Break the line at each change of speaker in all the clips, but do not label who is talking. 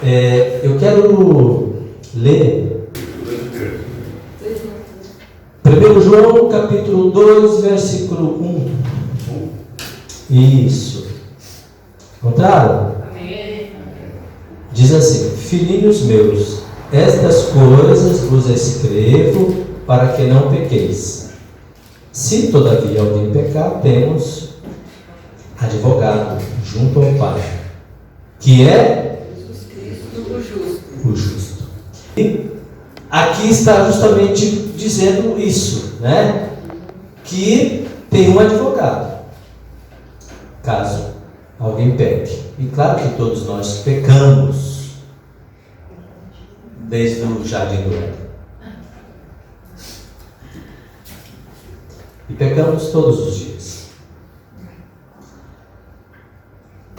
Eu quero ler 1 João capítulo 2, versículo 1. Isso. Encontraram?
Amém.
Diz assim: filhinhos meus, estas coisas vos escrevo para que não pequeis. Se todavia alguém pecar, temos advogado junto ao Pai, que é
Jesus Cristo, o justo.
o justo. E aqui está justamente dizendo isso, né? Que tem um advogado, caso alguém peque. E claro que todos nós pecamos desde o jardim do Éden. E pecamos todos os dias.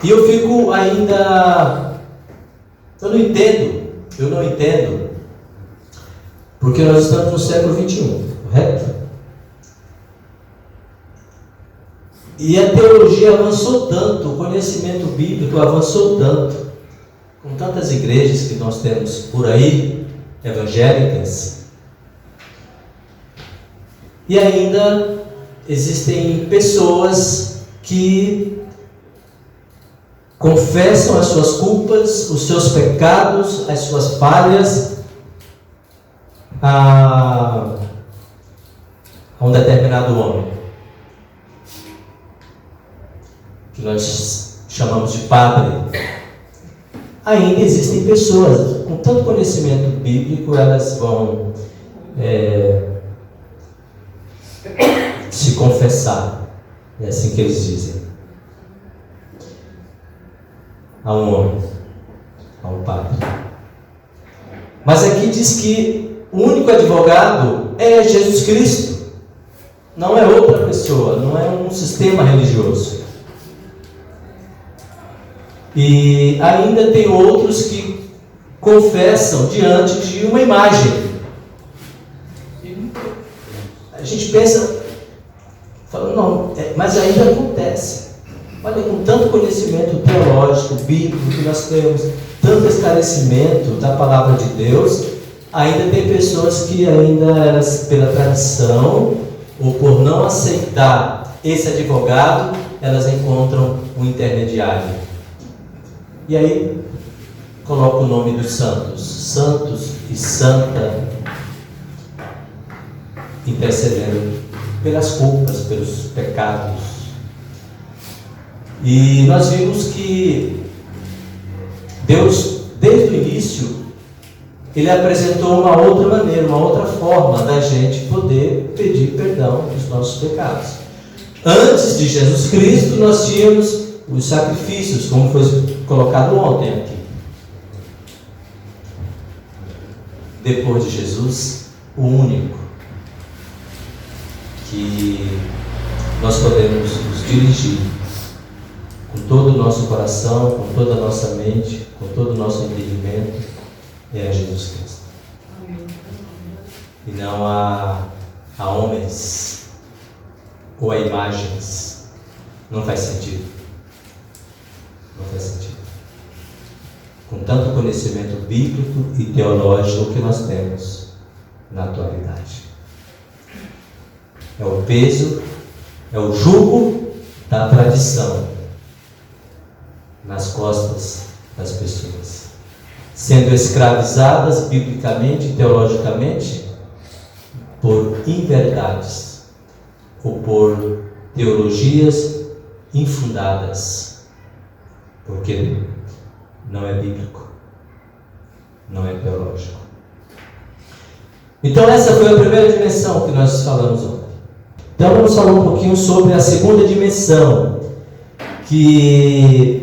E eu fico ainda... Eu não entendo, porque nós estamos no século XXI, correto? E a teologia avançou tanto, o conhecimento bíblico avançou tanto, com tantas igrejas que nós temos por aí, evangélicas, e ainda existem pessoas que confessam as suas culpas, os seus pecados, as suas falhas a um determinado homem, que nós chamamos de padre. Ainda existem pessoas com tanto conhecimento bíblico, elas vão se confessar, é assim que eles dizem, a um homem, a um padre. Mas aqui diz que o único advogado é Jesus Cristo, não é outra pessoa, não é um sistema religioso. E ainda tem outros que confessam diante de uma imagem. A gente pensa, fala, não, mas ainda acontece. Olha, com tanto conhecimento teológico, bíblico que nós temos, tanto esclarecimento da palavra de Deus, ainda tem pessoas que ainda, elas, pela tradição, ou por não aceitar esse advogado, elas encontram um intermediário. E aí, coloca o nome dos santos e santa, intercedendo pelas culpas, pelos pecados. E nós vimos que Deus, desde o início, Ele apresentou uma outra maneira, uma outra forma da gente poder pedir perdão dos nossos pecados. Antes de Jesus Cristo, nós tínhamos os sacrifícios, como foi colocado ontem aqui. Depois de Jesus, o único que nós podemos nos dirigir com todo o nosso coração, com toda a nossa mente, com todo o nosso entendimento, é a Jesus Cristo. E não a homens ou a imagens. Não faz sentido. Não faz sentido. Com tanto conhecimento bíblico e teológico que nós temos na atualidade. É o peso, é o jugo da tradição nas costas das pessoas, sendo escravizadas biblicamente e teologicamente por inverdades ou por teologias infundadas, porque não é bíblico, não é teológico. Então essa foi a primeira dimensão que nós falamos ontem. Então vamos falar um pouquinho sobre a segunda dimensão, que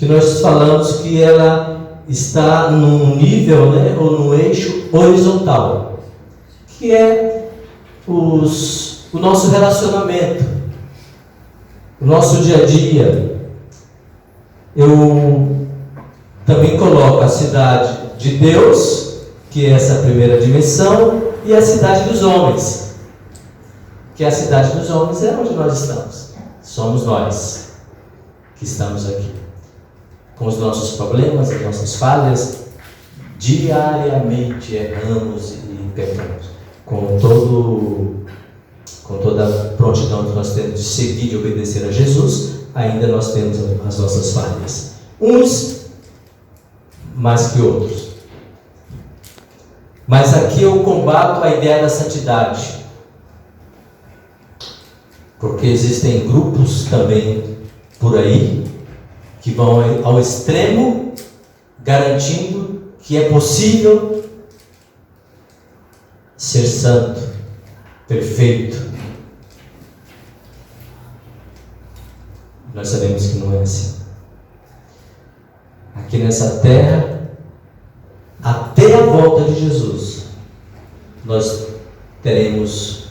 nós falamos que ela está num nível, né, ou no eixo horizontal, que é o nosso relacionamento, o nosso dia a dia. Eu também coloco a cidade de Deus, que é essa primeira dimensão, e a cidade dos homens, que a cidade dos homens é onde nós estamos. Somos nós que estamos aqui. com os nossos problemas, as nossas falhas. Diariamente erramos e pecamos. Com toda a prontidão que nós temos de seguir e obedecer a Jesus, ainda nós temos as nossas falhas. Uns mais que outros. Mas aqui eu combato a ideia da santidade. Porque existem grupos também por aí que vão ao extremo, garantindo que é possível ser santo, perfeito. Nós sabemos que não é assim. Aqui nessa terra, até a volta de Jesus, nós teremos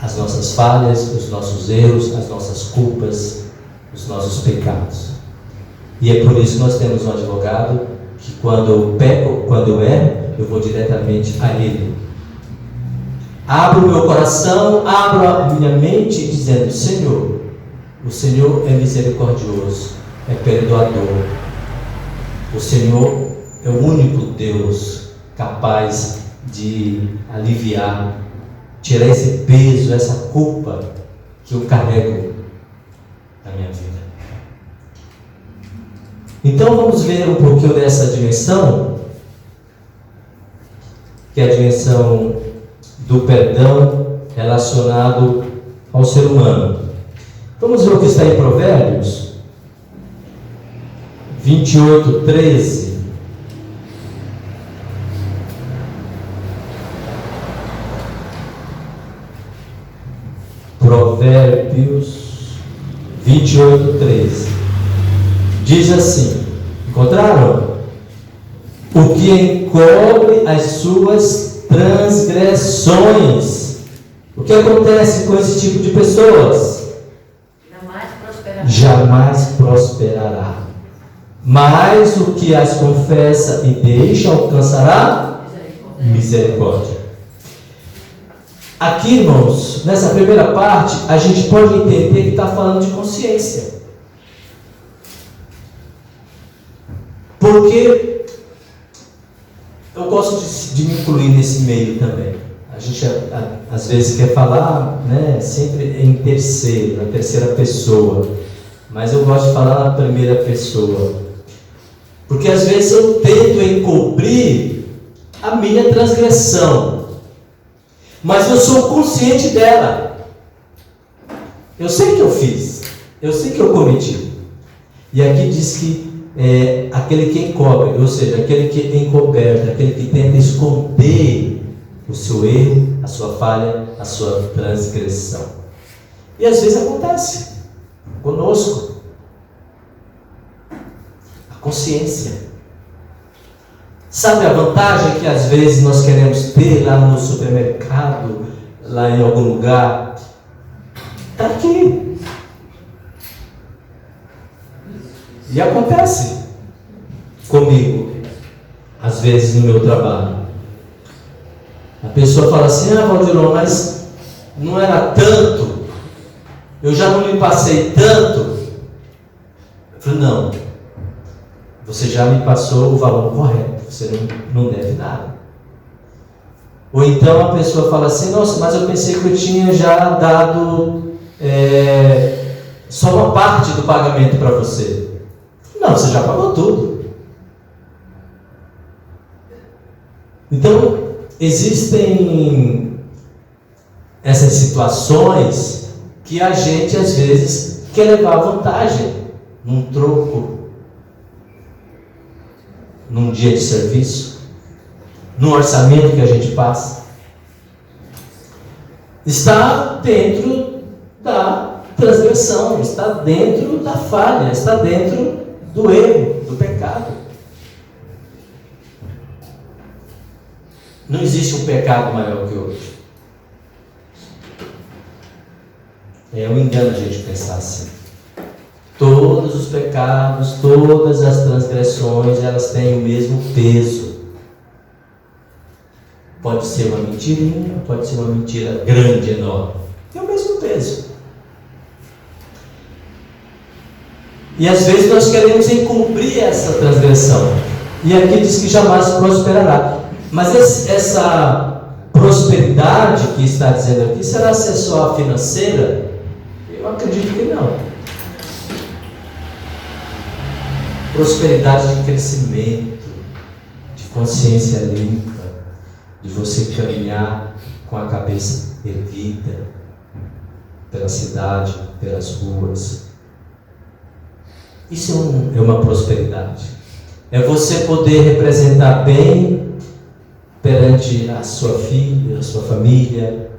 as nossas falhas, os nossos erros, as nossas culpas, os nossos pecados. E é por isso que nós temos um advogado que quando eu peco, quando eu erro, eu vou diretamente a ele. Abro o meu coração, abro a minha mente dizendo: Senhor, o Senhor é misericordioso, é perdoador. O Senhor é o único Deus capaz de aliviar, tirar esse peso, essa culpa que eu carrego na minha vida. Então vamos ver um pouquinho dessa dimensão, que é a dimensão do perdão relacionado ao ser humano. Vamos ver o que está em Provérbios 28:13. Provérbios 28:13 diz assim: encontraram? O que encobre as suas transgressões. O que acontece com esse tipo de pessoas?
Jamais prosperará.
Jamais prosperará. Mas o que as confessa e deixa alcançará misericórdia. Aqui, irmãos, nessa primeira parte, a gente pode entender que está falando de consciência. Porque eu gosto de me incluir nesse meio também. A gente às vezes quer falar, né, sempre em terceiro, na terceira pessoa. Mas eu gosto de falar na primeira pessoa. Porque às vezes eu tento encobrir a minha transgressão. Mas eu sou consciente dela. Eu sei que eu fiz. Eu sei que eu cometi. E aqui diz que aquele que encobre, ou seja, aquele que é encoberto, aquele que tenta esconder o seu erro, a sua falha, a sua transgressão. E às vezes acontece conosco. A consciência. Sabe a vantagem que às vezes nós queremos ter lá no supermercado, lá em algum lugar? Está aqui. E acontece comigo, às vezes no meu trabalho. A pessoa fala assim: Valdirão, mas não era tanto, eu já não lhe passei tanto. Eu falei: não, você já me passou o valor correto, você não deve nada. Ou então a pessoa fala assim: nossa, mas eu pensei que eu tinha já dado só uma parte do pagamento para você. Não, você já pagou tudo. Então, existem essas situações que a gente às vezes quer levar vantagem num troco, num dia de serviço, num orçamento que a gente passa. Está dentro da transgressão, está dentro da falha, está dentro do erro, do pecado. Não existe um pecado maior que outro. É um engano a gente pensar assim. Todos os pecados, todas as transgressões, elas têm o mesmo peso. Pode ser uma mentirinha, pode ser uma mentira grande, enorme. Tem o mesmo peso. E às vezes nós queremos encobrir essa transgressão. E aqui diz que jamais prosperará. Mas essa prosperidade que está dizendo aqui, será ser só financeira? Eu acredito que não. Prosperidade de crescimento, de consciência limpa, de você caminhar com a cabeça erguida pela cidade, pelas ruas. Isso é uma prosperidade. É você poder representar bem perante a sua filha, a sua família,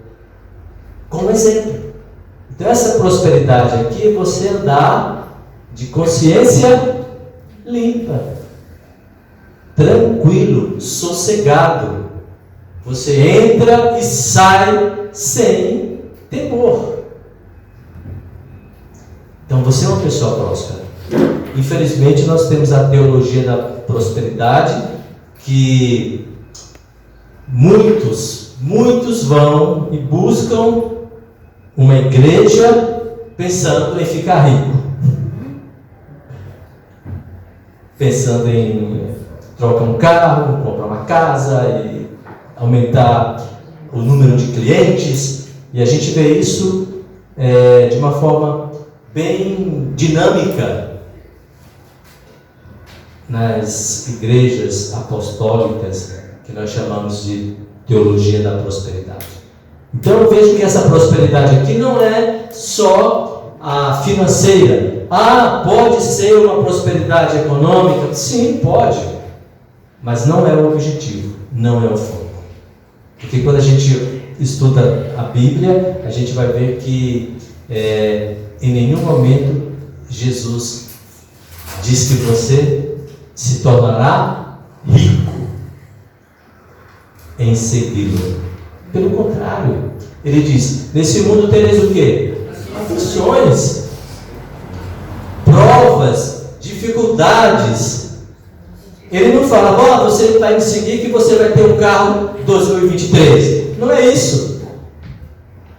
como exemplo. Então essa prosperidade aqui é você andar de consciência limpa, tranquilo, sossegado. Você entra e sai sem temor. Então você é uma pessoa próspera. Infelizmente nós temos a teologia da prosperidade que muitos vão e buscam uma igreja pensando em ficar rico, pensando em trocar um carro, comprar uma casa e aumentar o número de clientes. E a gente vê isso de uma forma bem dinâmica nas igrejas apostólicas, que nós chamamos de teologia da prosperidade. Então eu vejo que essa prosperidade aqui não é só a financeira. Pode ser uma prosperidade econômica? Sim, pode. Mas não é o objetivo, não é o foco. Porque quando a gente estuda a Bíblia, a gente vai ver que em nenhum momento Jesus diz que você se tornará rico em segui-lo. Pelo contrário, ele diz: nesse mundo tereis o quê? Aflições, provas, dificuldades. Ele não fala: você vai me seguir que você vai ter um carro 2023. Não é isso.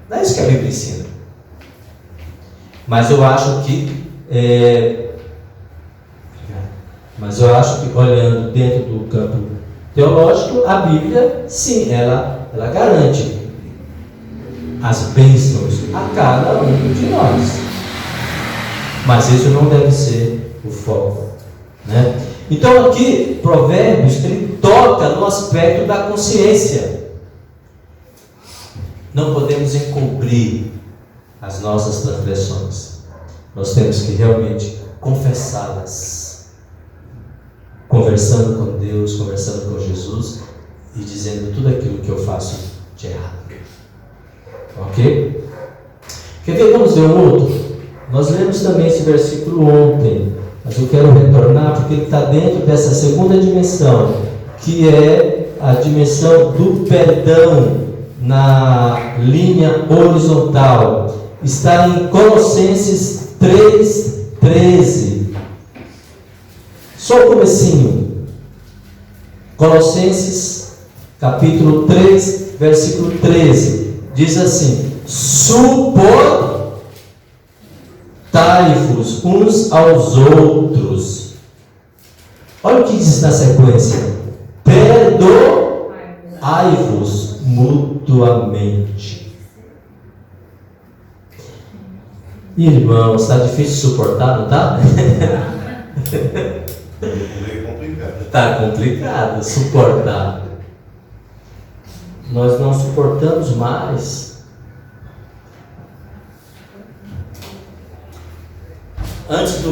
Não é isso que a Bíblia ensina. Mas eu acho que olhando dentro do campo teológico, a Bíblia, sim, ela garante as bênçãos a cada um de nós. Mas isso não deve ser o foco, né? Então aqui, Provérbios, ele toca no aspecto da consciência. Não podemos encobrir as nossas transgressões. Nós temos que realmente confessá-las, conversando com Deus, conversando com Jesus e dizendo tudo aquilo que eu faço de errado. Ok? Quer ver? Vamos ver um outro? Nós lemos também esse versículo ontem, mas eu quero retornar porque ele está dentro dessa segunda dimensão, que é a dimensão do perdão na linha horizontal. Está em Colossenses 3:13. Só o comecinho. Colossenses capítulo 3, versículo 13. Diz assim: suportai-vos uns aos outros. Olha o que diz na sequência: perdoai-vos mutuamente. Irmãos, está difícil suportar, não está? Está complicado suportar. Nós não suportamos mais. Antes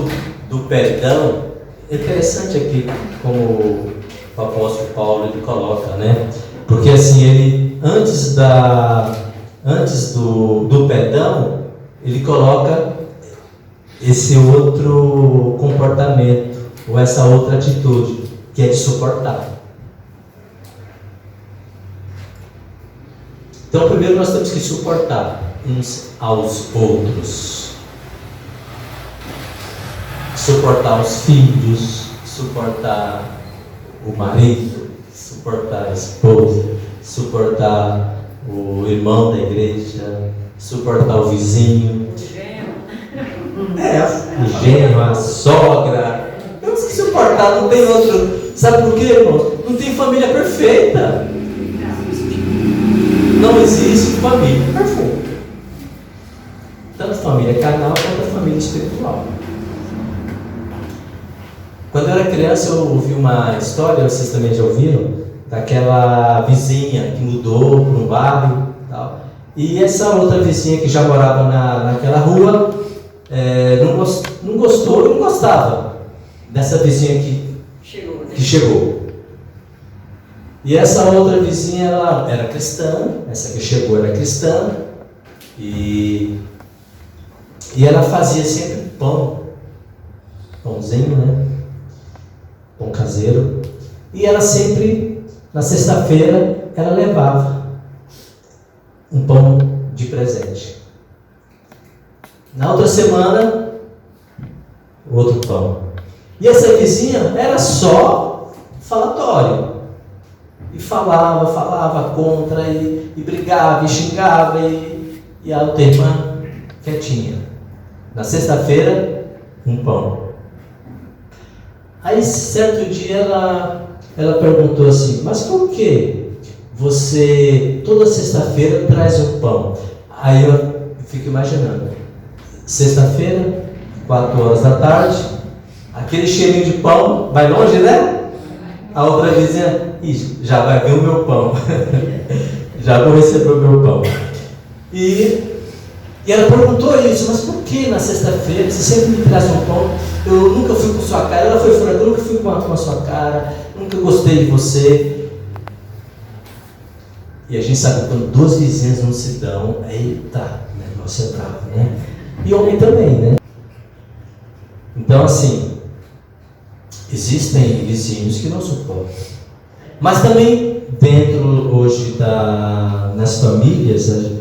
do perdão, é interessante aqui como o apóstolo Paulo ele coloca, né? Porque assim, ele antes do perdão, ele coloca esse outro comportamento, ou essa outra atitude, que é de suportar. Então, primeiro nós temos que suportar uns aos outros. Suportar os filhos, suportar o marido, suportar a esposa, suportar o irmão da igreja, suportar o vizinho. o genro, a sogra. Temos que suportar, não tem outro. Sabe por quê, irmãos? Não tem família perfeita. Não existe família perfeita. Tanto família carnal quanto família espiritual. Quando eu era criança, eu ouvi uma história, vocês também já ouviram, daquela vizinha que mudou para um bairro e tal. E essa outra vizinha que já morava naquela rua, não gostou e não gostava dessa vizinha que chegou. E essa outra vizinha, ela era cristã, essa que chegou era cristã, e ela fazia sempre pãozinho, né? Pão caseiro. E ela sempre, na sexta-feira, ela levava um pão de presente. Na outra semana, outro pão. E essa vizinha era só falatório. E falava contra, e brigava, e xingava, e a outra irmã quietinha. Na sexta-feira, um pão. Aí, certo dia, ela perguntou assim, mas por que você, toda sexta-feira, traz um pão? Aí eu fico imaginando, sexta-feira, 4 horas da tarde, aquele cheirinho de pão, vai longe, né? A outra vizinha, já vai ver o meu pão, já vou receber o meu pão. E ela perguntou isso, mas por que na sexta-feira você sempre me traz um pão? Eu nunca fui com sua cara. Ela foi franca, eu nunca fui com a sua cara, nunca gostei de você. E a gente sabe que quando 2 vizinhas não se dão, eita, o negócio é bravo, né? E homem também, né? Então, assim, existem vizinhos que não suportam. Mas também, dentro hoje nas famílias,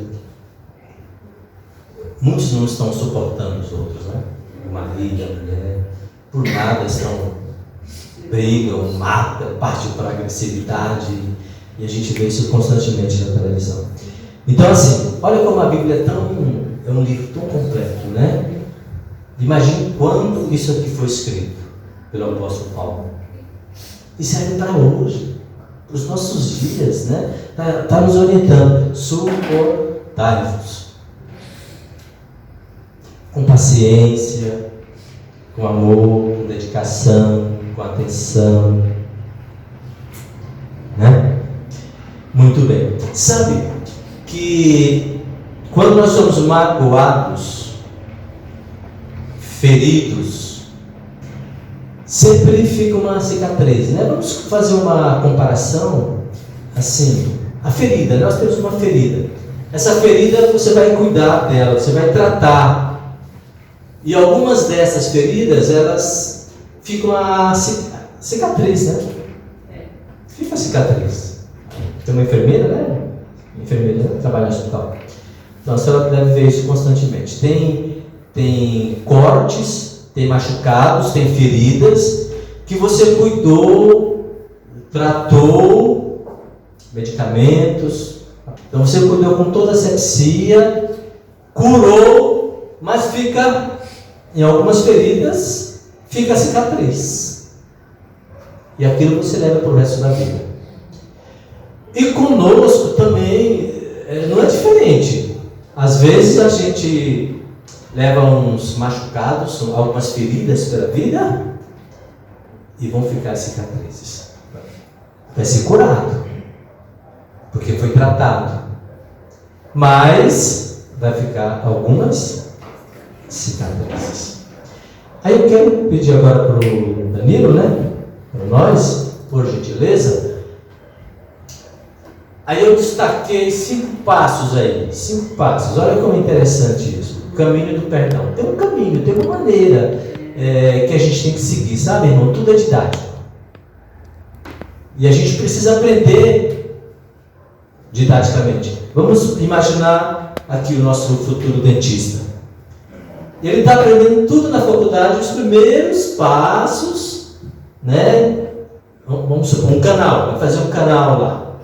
muitos não estão suportando os outros, né? O marido, a mulher, por nada brigam, matam, partem para a agressividade, e a gente vê isso constantemente na televisão. Então, assim, olha como a Bíblia é um livro tão completo, né? Imagine quando isso aqui foi escrito pelo apóstolo Paulo. E serve para hoje, para os nossos dias, né? Está nos orientando. Suportai-vos. Com paciência, com amor, com dedicação, com atenção, né? Muito bem. Sabe que quando nós somos magoados, feridos, sempre fica uma cicatriz, né? Vamos fazer uma comparação assim, a ferida, nós temos uma ferida. Essa ferida você vai cuidar dela, você vai tratar. E algumas dessas feridas, elas ficam a cicatriz, né? Fica a cicatriz. Tem uma enfermeira, né? Enfermeira, né? Trabalha no hospital. Então a senhora deve ver isso constantemente. Tem cortes, tem machucados, tem feridas que você cuidou, tratou, medicamentos. Então você cuidou com toda a asepsia, curou, mas em algumas feridas, fica a cicatriz. E aquilo você leva para o resto da vida. E conosco também não é diferente. Às vezes a gente leva uns machucados, algumas feridas pela vida, e vão ficar cicatrizes. Vai ser curado, porque foi tratado. Mas vai ficar algumas cicatrizes. Aí eu quero pedir agora para o Danilo, né? Para nós, por gentileza. Aí eu destaquei 5 passos aí. 5 passos. Olha como é interessante isso. O caminho do perdão. Tem um caminho, tem uma maneira que a gente tem que seguir, sabe, irmão? Tudo é didático. E a gente precisa aprender didaticamente. Vamos imaginar aqui o nosso futuro dentista. Ele está aprendendo tudo na faculdade, os primeiros passos, né? Vamos supor, um canal, vai fazer um canal lá.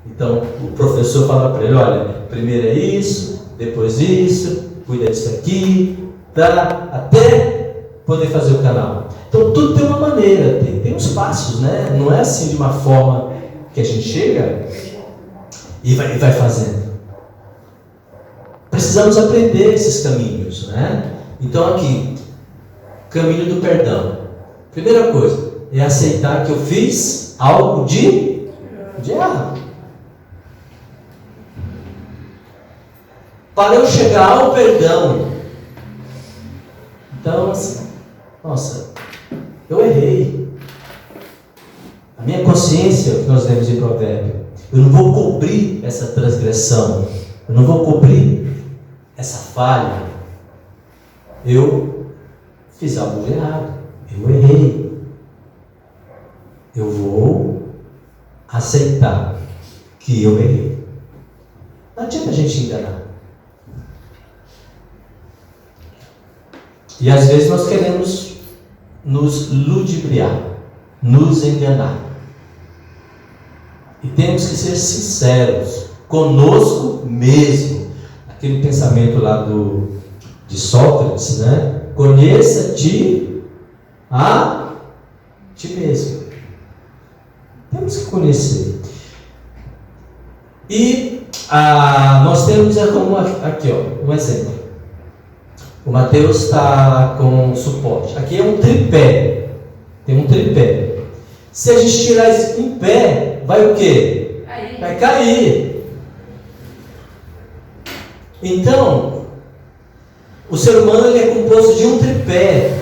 Então, o professor fala para ele, olha, primeiro é isso, depois isso, cuida disso aqui, até poder fazer o canal. Então tudo tem uma maneira, tem uns passos, né? Não é assim de uma forma que a gente chega e vai fazendo. Precisamos aprender esses caminhos, né? Então aqui, caminho do perdão. Primeira coisa, é aceitar que eu fiz algo de errado. Para eu chegar ao perdão, então assim, nossa, eu errei. A minha consciência, que nós lemos em Provérbio, eu não vou cobrir essa transgressão, eu não vou cobrir essa falha. Eu fiz algo de errado, eu errei. Eu vou aceitar que eu errei. Não adianta a gente enganar. E às vezes nós queremos nos ludibriar, nos enganar. E temos que ser sinceros conosco mesmo. Aquele pensamento lá de Sócrates, né? Conheça-te a ti mesmo. Temos que conhecer. E nós temos como aqui, ó, um exemplo. O Mateus está com suporte. Aqui é um tripé. Tem um tripé. Se a gente tirar um pé, vai o quê? Vai cair. Então, o ser humano ele é composto de um tripé.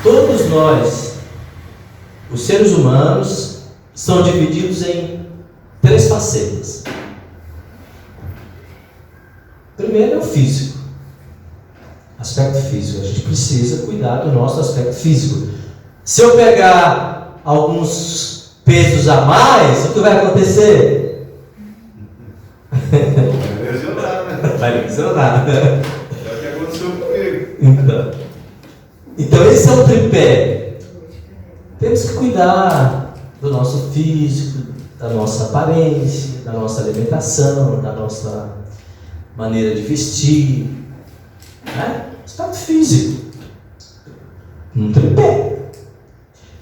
Todos nós, os seres humanos, são divididos em 3 facetas. Primeiro é o físico. Aspecto físico. A gente precisa cuidar do nosso aspecto físico. Se eu pegar alguns pesos a mais, o que vai acontecer?
Vai lesionar, né?
Vai lesionar.
É o que aconteceu comigo.
Então esse é o tripé. Temos que cuidar do nosso físico, da nossa aparência, da nossa alimentação, da nossa maneira de vestir, né? Aspecto físico, um tripé.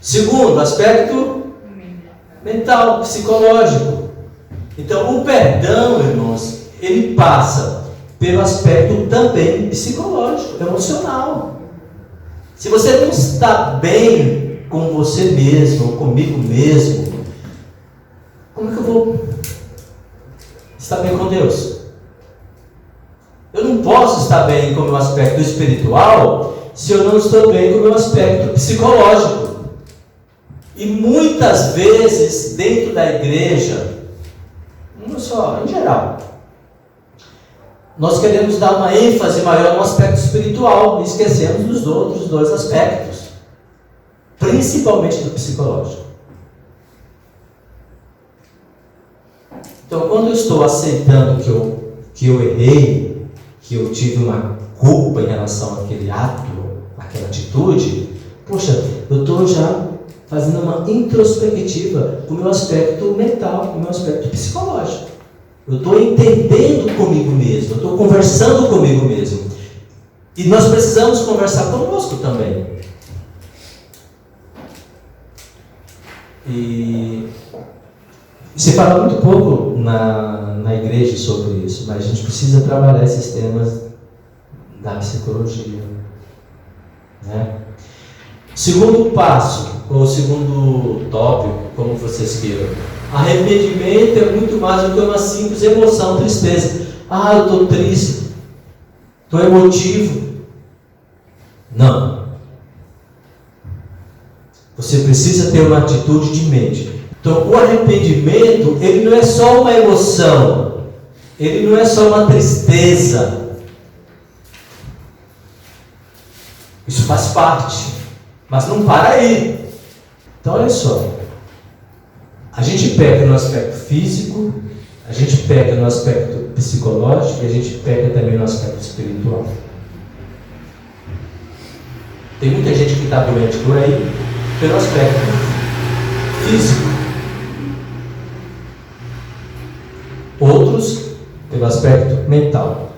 Segundo, aspecto mental, psicológico. Então o perdão, irmãos, ele passa pelo aspecto também psicológico, emocional. Se você não está bem com você mesmo, ou comigo mesmo, como é que eu vou estar bem com Deus? Eu não posso estar bem com o meu aspecto espiritual se eu não estou bem com o meu aspecto psicológico. E muitas vezes, dentro da igreja, não só, em geral, nós queremos dar uma ênfase maior no aspecto espiritual e esquecemos dos outros 2 aspectos, principalmente do psicológico. Então, quando eu estou aceitando que eu errei, que eu tive uma culpa em relação àquele ato, àquela atitude, poxa, eu estou já fazendo uma introspectiva com o meu aspecto mental, com o meu aspecto psicológico. Eu estou entendendo comigo mesmo, eu estou conversando comigo mesmo. E nós precisamos conversar conosco também. E se fala muito pouco na igreja sobre isso, mas a gente precisa trabalhar esses temas da psicologia, né? Segundo passo, ou segundo tópico, como vocês queiram, arrependimento é muito mais do que uma simples emoção, tristeza. Eu estou triste, estou emotivo. Não. Você precisa ter uma atitude de mente. Então, o arrependimento, ele não é só uma emoção, ele não é só uma tristeza. Isso faz parte, mas não para aí. Então, olha só. A gente peca no aspecto físico, a gente peca no aspecto psicológico e a gente peca também no aspecto espiritual. Tem muita gente que está doente por aí pelo aspecto físico. Outros pelo aspecto mental.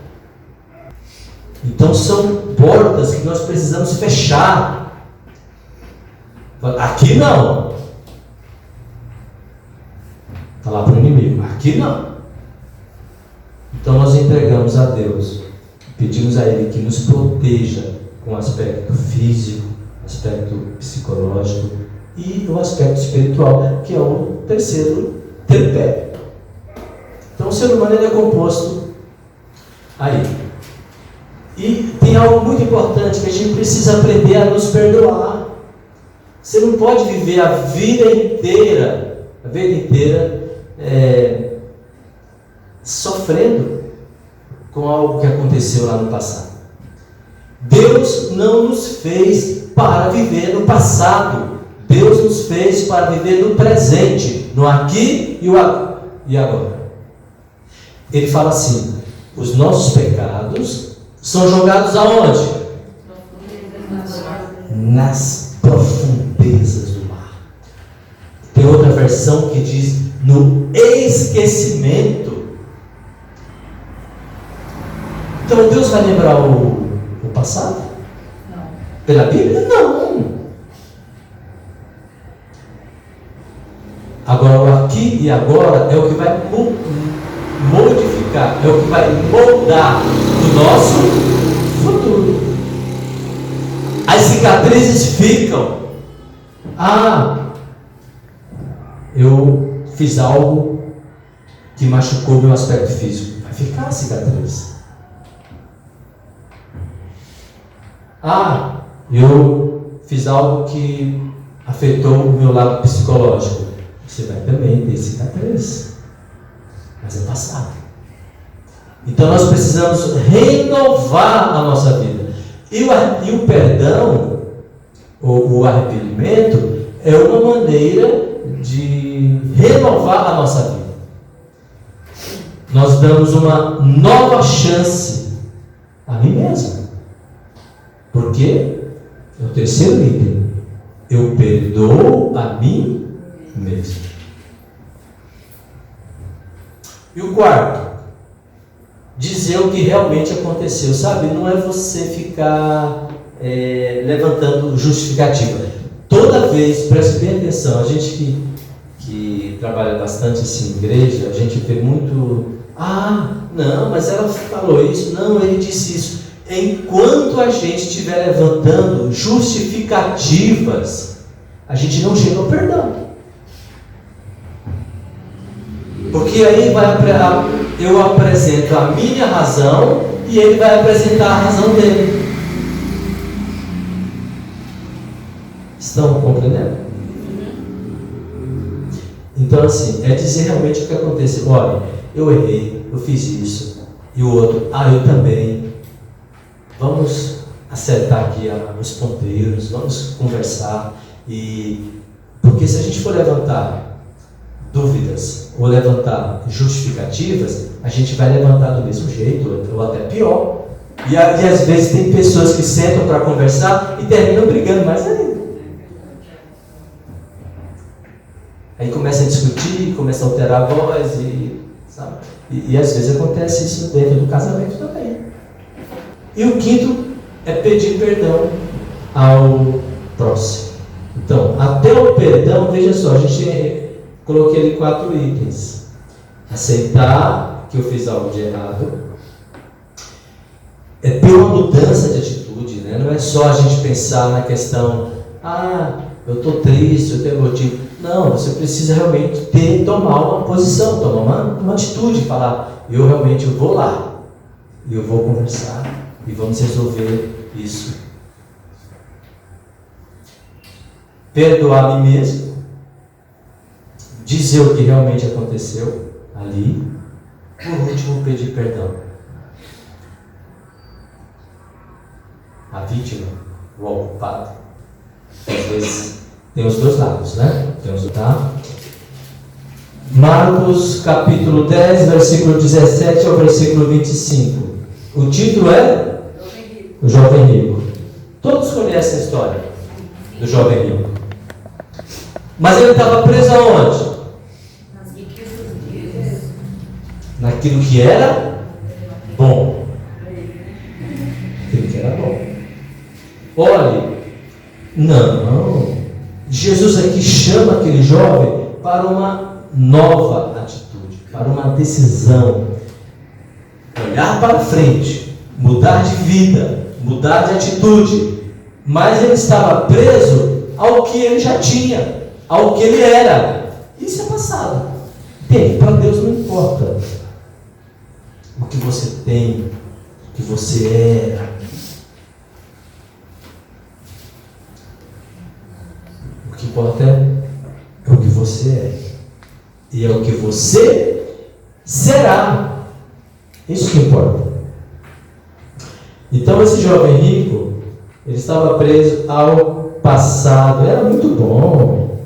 Então são portas que nós precisamos fechar. Aqui não. Falar para o inimigo, aqui não. Então nós entregamos a Deus, pedimos a Ele que nos proteja com o aspecto físico, aspecto psicológico e o aspecto espiritual, que é o terceiro tripé. Então o ser humano ele é composto aí. E tem algo muito importante que a gente precisa aprender a nos perdoar. Você não pode viver a vida inteira sofrendo com algo que aconteceu lá no passado. Deus não nos fez para viver no passado. Deus nos fez para viver no presente, no aqui e agora. Ele fala assim: os nossos pecados são jogados aonde? Nas profundezas do mar. Tem outra versão que diz no esquecimento. Então Deus vai lembrar o passado?
Não.
Pela Bíblia? Não. Agora o aqui e agora é o que vai modificar, é o que vai moldar o nosso futuro. As cicatrizes ficam. Eu fiz algo que machucou meu aspecto físico. Vai ficar a cicatriz. Eu fiz algo que afetou o meu lado psicológico. Você vai também ter cicatriz. Mas é passado. Então nós precisamos renovar a nossa vida. E o perdão, ou o arrependimento, é uma maneira de renovar a nossa vida. Nós damos uma nova chance a mim mesmo. Porque é o terceiro item. Eu perdoo a mim mesmo. E o quarto, dizer o que realmente aconteceu, sabe? Não é você ficar levantando justificativa. Toda vez, preste bem atenção, a gente que trabalha bastante assim em igreja, a gente vê muito, não, mas ela falou isso, não, ele disse isso. Enquanto a gente estiver levantando justificativas, a gente não chega ao perdão. Porque aí eu apresento a minha razão e ele vai apresentar a razão dele. Estão compreendendo? Então assim, é dizer realmente o que aconteceu. Olha, eu errei, eu fiz isso. E o outro, eu também. Vamos acertar aqui os ponteiros, vamos conversar. Porque se a gente for levantar dúvidas ou levantar justificativas, a gente vai levantar do mesmo jeito, ou até pior. E às vezes tem pessoas que sentam para conversar e terminam brigando mais ainda. Aí começa a discutir, começa a alterar a voz, sabe? E às vezes acontece isso dentro do casamento também. E o quinto é pedir perdão ao próximo. Então, até o perdão, veja só, a gente coloquei ali 4 itens. Aceitar que eu fiz algo de errado. É ter uma mudança de atitude, né? Não é só a gente pensar na questão, eu estou triste, eu tenho motivo. Não, você precisa realmente tomar uma posição, tomar uma atitude, falar, eu vou lá, e eu vou conversar, e vamos resolver isso. Perdoar a mim mesmo, dizer o que realmente aconteceu ali, por último, pedir perdão. A vítima, o ocupado, às vezes tem os dois lados, né? Tá? Marcos capítulo 10, versículo 17 ao versículo 25. O título é O Jovem Rico. Todos conhecem a história do jovem rico. Mas ele estava preso aonde? Naquilo que era bom. Não. Jesus aqui chama aquele jovem para uma nova atitude, para uma decisão. Olhar para frente, mudar de vida, mudar de atitude. Mas ele estava preso ao que ele já tinha, ao que ele era. Isso é passado. Bem, para Deus não importa o que você tem, o que você era. O que importa é o que você é. E é o que você será. Isso que importa. Então esse jovem rico, ele estava preso ao passado. Era muito bom.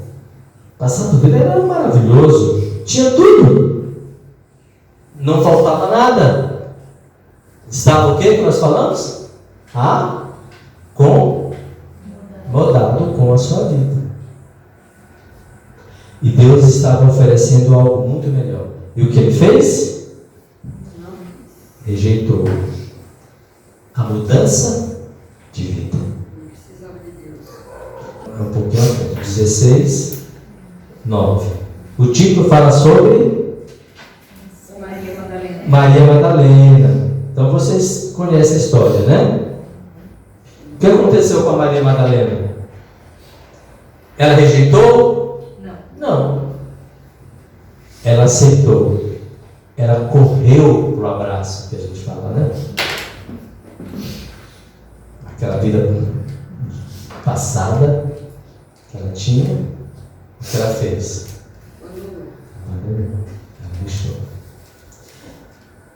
O passado dele era maravilhoso. Tinha tudo. Não faltava nada. Estava o que nós falamos? Acomodado com a sua vida. E Deus estava oferecendo algo muito melhor. E o que ele fez? Rejeitou a mudança de vida. Um pouquinho à frente. 16, 9. O título fala sobre Maria Madalena. Então vocês conhecem a história, né? O que aconteceu com a Maria Madalena? Ela rejeitou? Não. Ela aceitou. Ela correu para o abraço, que a gente fala, né? Aquela vida passada que ela tinha, o que ela fez? Ela deixou.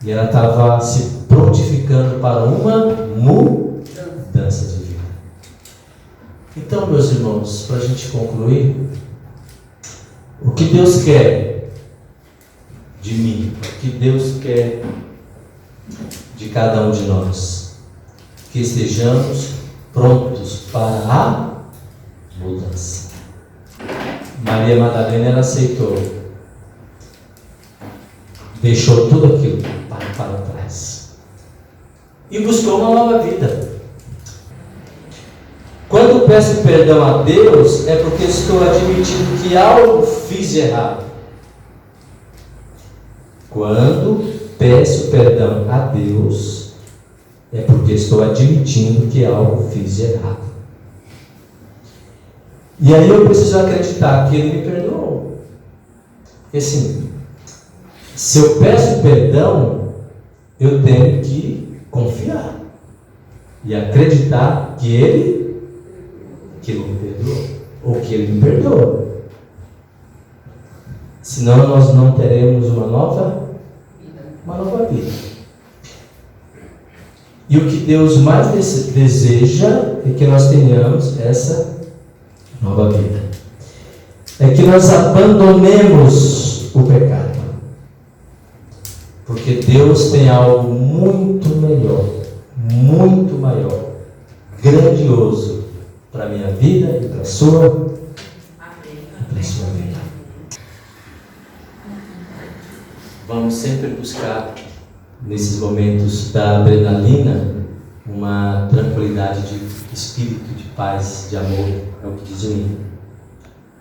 E ela estava se prontificando para uma mudança de vida. Então, meus irmãos, para a gente concluir, o que Deus quer de mim, o que Deus quer de cada um de nós, que estejamos prontos para a mudança. Maria Madalena, ela aceitou, deixou tudo aquilo para trás e buscou uma nova vida. Quando peço perdão a Deus, é porque estou admitindo que algo fiz de errado. Quando peço perdão a Deus, é porque estou admitindo que algo fiz de errado. E aí eu preciso acreditar que Ele me perdoou. Porque assim, se eu peço perdão, eu tenho que confiar e acreditar que Ele me perdoou, ou que Ele me perdoa. Senão nós não teremos uma nova vida. E o que Deus mais deseja é que nós tenhamos essa nova vida. É que nós abandonemos o pecado. Porque Deus tem algo muito melhor, muito maior, grandioso para a minha vida e para a sua vida. Vamos sempre buscar, nesses momentos da adrenalina, uma tranquilidade de espírito, de paz, de amor, é o que diz o hino.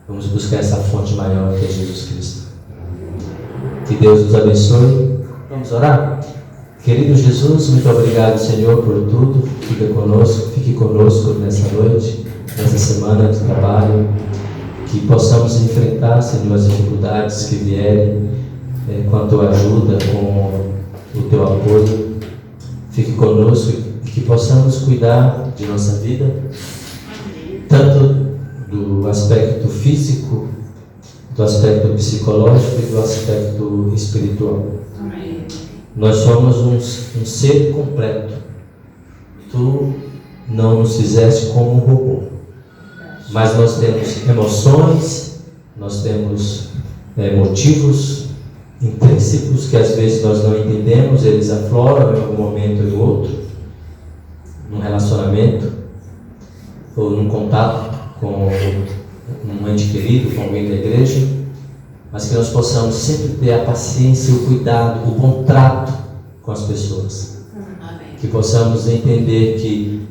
Vamos buscar essa fonte maior que é Jesus Cristo. Que Deus nos abençoe. Vamos orar? Querido Jesus, muito obrigado, Senhor, por tudo. Fique conosco nessa noite, nessa semana de trabalho. Que possamos enfrentar, Senhor, as dificuldades que vierem, com a Tua ajuda, com o Teu apoio. Fique conosco e que possamos cuidar de nossa vida, tanto do aspecto físico, do aspecto psicológico e do aspecto espiritual. Amém. Nós somos um ser completo. Tu não nos fizeste como um robô, mas nós temos emoções, nós temos motivos intrínsecos que às vezes nós não entendemos, eles afloram em algum momento ou em outro, num relacionamento ou num contato com um ente querido, com alguém da igreja, mas que nós possamos sempre ter a paciência, o cuidado, o bom trato com as pessoas. Amém. Que possamos entender que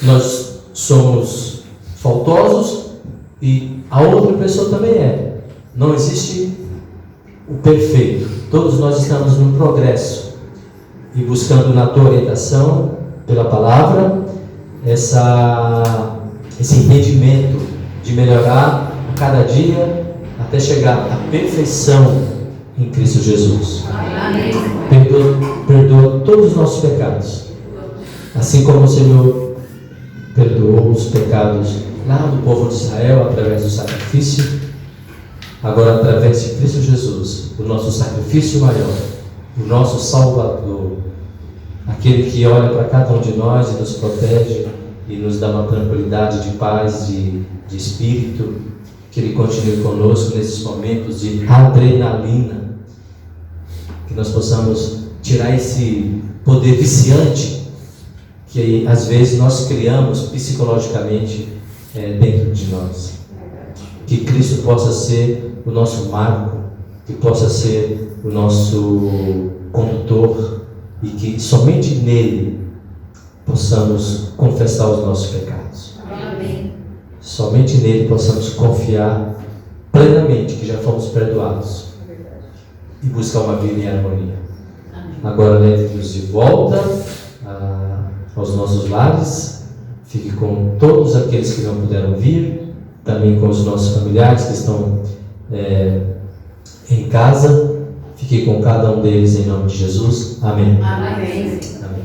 nós somos faltosos e a outra pessoa também é. Não existe o perfeito. Todos nós estamos num progresso e buscando na tua orientação, pela palavra, esse entendimento de melhorar a cada dia até chegar à perfeição em Cristo Jesus.
Amém.
Perdoa todos os nossos pecados, assim como o Senhor perdoou os pecados lá do povo de Israel através do sacrifício. Agora, através de Cristo Jesus, o nosso sacrifício maior, o nosso Salvador, aquele que olha para cada um de nós e nos protege e nos dá uma tranquilidade de paz, de espírito, que Ele continue conosco nesses momentos de adrenalina, que nós possamos tirar esse poder viciante que às vezes nós criamos psicologicamente dentro de nós. Que Cristo possa ser o nosso marco, que possa ser o nosso condutor e que somente nele possamos confessar os nossos pecados.
Amém.
Somente nele possamos confiar plenamente que já fomos perdoados e buscar uma vida em harmonia. Agora leve-nos de volta aos nossos lares, fique com todos aqueles que não puderam vir, também com os nossos familiares que estão em casa. Fique com cada um deles em nome de Jesus. Amém.
Amém.
Amém.